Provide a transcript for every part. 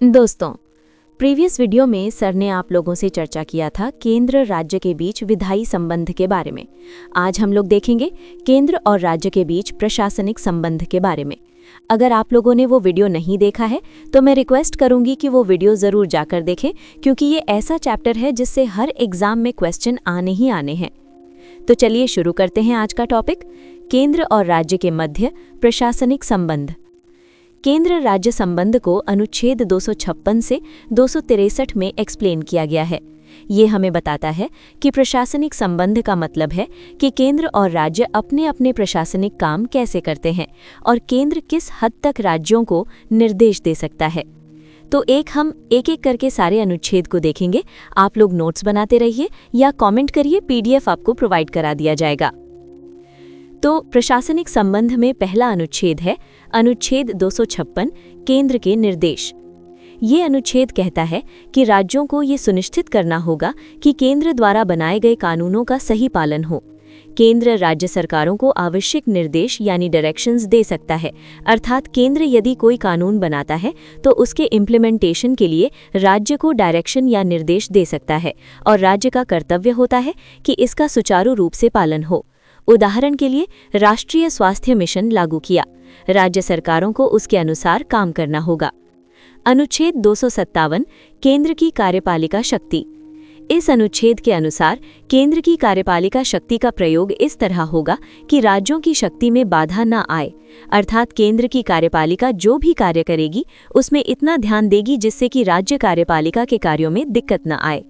दोस्तों, previous video में sir ने आप लोगों से चर्चा किया था केंद्र राज्य के बीच विधायी संबंध के बारे में। आज हम लोग देखेंगे केंद्र और राज्य के बीच प्रशासनिक संबंध के बारे में। अगर आप लोगों ने वो वीडियो नहीं देखा है तो मैं रिक्वेस्ट करूंगी कि वो वीडियो ज़रूर जाकर देखें, क्योंकि ये ऐसा चैप्टर है जिससे हर एग्जाम में क्वेश्चन आने ही आने हैं। तो चलिए शुरू करते हैं आज का टॉपिक, केंद्र और राज्य के मध्य प्रशासनिक संबंध। केंद्र राज्य संबंध को अनुच्छेद 256 से 263 में एक्सप्लेन किया गया है। ये हमें बताता है कि प्रशासनिक संबंध का मतलब है कि केंद्र और राज्य अपने अपने प्रशासनिक काम कैसे करते हैं और केंद्र किस हद तक राज्यों को निर्देश दे सकता है। तो हम एक एक करके सारे अनुच्छेद को देखेंगे। आप लोग नोट्स बनाते रहिए या कमेंट करिए, पीडीएफ आपको प्रोवाइड करा दिया जाएगा। तो प्रशासनिक संबंध में पहला अनुच्छेद है अनुच्छेद 256, केंद्र के निर्देश। ये अनुच्छेद कहता है कि राज्यों को ये सुनिश्चित करना होगा कि केंद्र द्वारा बनाए गए कानूनों का सही पालन हो। केंद्र राज्य सरकारों को आवश्यक निर्देश यानी डायरेक्शंस दे सकता है, अर्थात केंद्र यदि कोई कानून बनाता है तो उसके इम्प्लीमेंटेशन के लिए राज्य को डायरेक्शन या निर्देश दे सकता है और राज्य का कर्तव्य होता है कि इसका सुचारू रूप से पालन हो। उदाहरण के लिए राष्ट्रीय स्वास्थ्य मिशन लागू किया, राज्य सरकारों को उसके अनुसार काम करना होगा। अनुच्छेद 257, केंद्र की कार्यपालिका शक्ति। इस अनुच्छेद के अनुसार केंद्र की कार्यपालिका शक्ति का प्रयोग इस तरह होगा कि राज्यों की शक्ति में बाधा न आए, अर्थात केंद्र की कार्यपालिका जो भी कार्य करेगी उसमें इतना ध्यान देगी जिससे कि राज्य कार्यपालिका के कार्यों में दिक्कत न आए।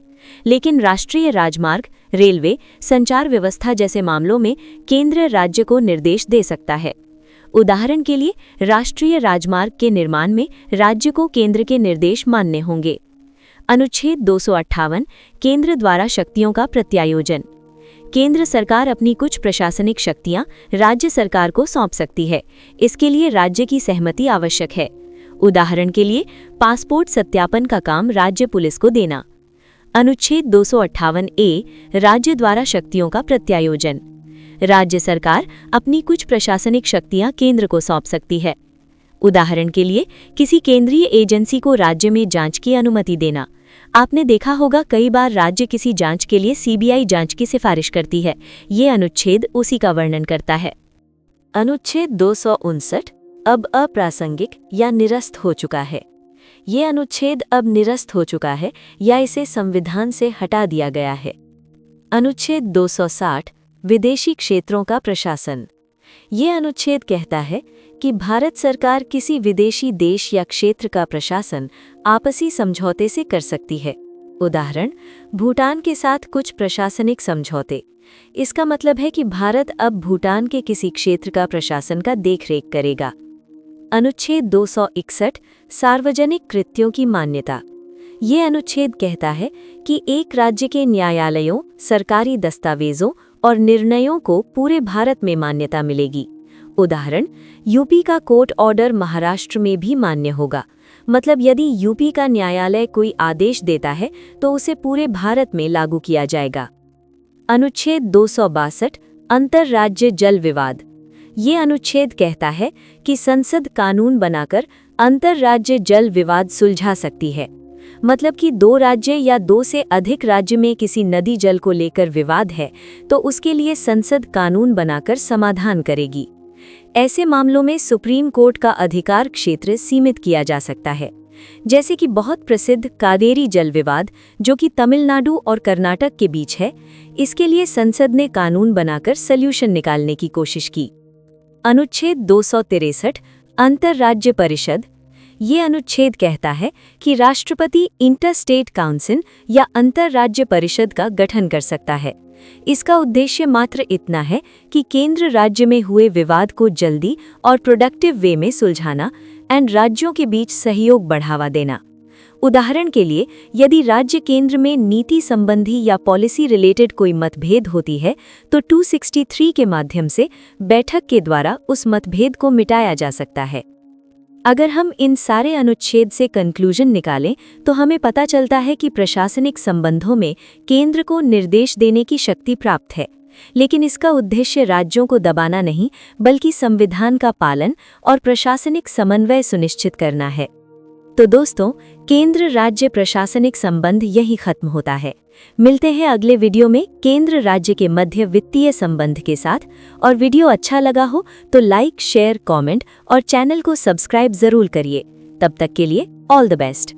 लेकिन राष्ट्रीय राजमार्ग, रेलवे, संचार व्यवस्था जैसे मामलों में केंद्र राज्य को निर्देश दे सकता है। उदाहरण के लिए राष्ट्रीय राजमार्ग के निर्माण में राज्य को केंद्र के निर्देश मानने होंगे। अनुच्छेद 258, केंद्र द्वारा शक्तियों का प्रत्यायोजन। केंद्र सरकार अपनी कुछ प्रशासनिक शक्तियां राज्य सरकार को सौंप सकती है। इसके लिए राज्य की सहमति आवश्यक है। उदाहरण के लिए पासपोर्ट सत्यापन का काम राज्य पुलिस को देना। अनुच्छेद 258 ए, राज्य द्वारा शक्तियों का प्रत्यायोजन। राज्य सरकार अपनी कुछ प्रशासनिक शक्तियां केंद्र को सौंप सकती है। उदाहरण के लिए किसी केंद्रीय एजेंसी को राज्य में जांच की अनुमति देना। आपने देखा होगा कई बार राज्य किसी जांच के लिए सीबीआई जांच की सिफारिश करती है। ये अनुच्छेद उसी का वर्णन करता है। अनुच्छेद 259 अब अप्रासंगिक या निरस्त हो चुका है। ये अनुच्छेद अब निरस्त हो चुका है या इसे संविधान से हटा दिया गया है। अनुच्छेद 260, विदेशी क्षेत्रों का प्रशासन। ये अनुच्छेद कहता है कि भारत सरकार किसी विदेशी देश या क्षेत्र का प्रशासन आपसी समझौते से कर सकती है। उदाहरण, भूटान के साथ कुछ प्रशासनिक समझौते। इसका मतलब है कि भारत अब भूटान के किसी क्षेत्र का प्रशासन का देखरेख करेगा। अनुच्छेद 261, सार्वजनिक कृत्यों की मान्यता। ये अनुच्छेद कहता है कि एक राज्य के न्यायालयों, सरकारी दस्तावेजों और निर्णयों को पूरे भारत में मान्यता मिलेगी। उदाहरण, यूपी का कोर्ट ऑर्डर महाराष्ट्र में भी मान्य होगा। मतलब यदि यूपी का न्यायालय कोई आदेश देता है तो उसे पूरे भारत में लागू किया जाएगा। अनुच्छेद 262, अंतर्राज्य जल विवाद। ये अनुच्छेद कहता है कि संसद कानून बनाकर अंतर्राज्य जल विवाद सुलझा सकती है। मतलब कि दो राज्य या दो से अधिक राज्य में किसी नदी जल को लेकर विवाद है तो उसके लिए संसद कानून बनाकर समाधान करेगी। ऐसे मामलों में सुप्रीम कोर्ट का अधिकार क्षेत्र सीमित किया जा सकता है, जैसे कि बहुत प्रसिद्ध कावेरी जल विवाद जो कि तमिलनाडु और कर्नाटक के बीच है। इसके लिए संसद ने कानून बनाकर सल्यूशन निकालने की कोशिश की। अनुच्छेद 263, अंतर्राज्य परिषद। ये अनुच्छेद कहता है कि राष्ट्रपति इंटरस्टेट काउंसिल या अंतर्राज्य परिषद का गठन कर सकता है। इसका उद्देश्य मात्र इतना है कि केंद्र राज्य में हुए विवाद को जल्दी और प्रोडक्टिव वे में सुलझाना एंड राज्यों के बीच सहयोग बढ़ावा देना। उदाहरण के लिए यदि राज्य केंद्र में नीति संबंधी या पॉलिसी रिलेटेड कोई मतभेद होती है तो 263 के माध्यम से बैठक के द्वारा उस मतभेद को मिटाया जा सकता है। अगर हम इन सारे अनुच्छेद से कंक्लूजन निकालें तो हमें पता चलता है कि प्रशासनिक संबंधों में केंद्र को निर्देश देने की शक्ति प्राप्त है, लेकिन इसका उद्देश्य राज्यों को दबाना नहीं बल्कि संविधान का पालन और प्रशासनिक समन्वय सुनिश्चित करना है। तो दोस्तों, केंद्र राज्य प्रशासनिक संबंध यही खत्म होता है। मिलते हैं अगले वीडियो में केंद्र राज्य के मध्य वित्तीय संबंध के साथ। और वीडियो अच्छा लगा हो तो लाइक, शेयर, कमेंट और चैनल को सब्सक्राइब जरूर करिए। तब तक के लिए ऑल द बेस्ट।